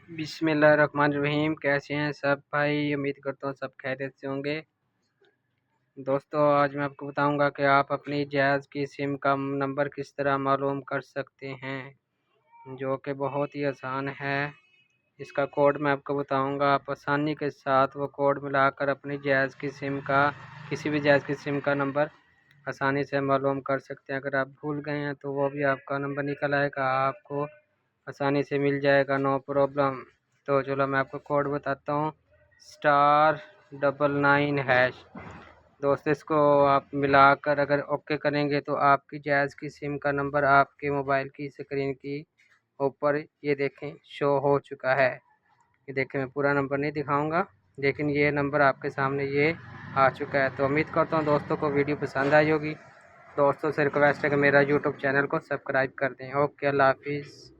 बिस्मिल्लाहिर्रहमानिर्रहीम। कैसे हैं सब भाई? उम्मीद करता हूँ सब खैरियत से होंगे। दोस्तों, आज मैं आपको बताऊंगा कि आप अपनी जैज़ की सिम का नंबर किस तरह मालूम कर सकते हैं, जो कि बहुत ही आसान है। इसका कोड मैं आपको बताऊंगा। आप आसानी के साथ वो कोड मिलाकर अपनी जैज़ की सिम का, किसी भी जैज़ की सिम का नंबर आसानी से मालूम कर सकते हैं। अगर आप भूल गए हैं तो वो भी आपका नंबर निकल आएगा, आपको आसानी से मिल जाएगा, नो प्रॉब्लम। तो चलो मैं आपको कोड बताता हूँ। *99#। दोस्तों, इसको आप मिलाकर अगर ओके करेंगे तो आपकी जैज़ की सिम का नंबर आपके मोबाइल की स्क्रीन की ऊपर ये देखें शो हो चुका है। ये देखें, मैं पूरा नंबर नहीं दिखाऊंगा, लेकिन ये नंबर आपके सामने ये आ चुका है। तो उम्मीद करता हूँ दोस्तों को वीडियो पसंद आई होगी। दोस्तों से रिक्वेस्ट है कि मेरा यूट्यूब चैनल को सब्सक्राइब कर दें। ओके, अल्लाह हाफिज़।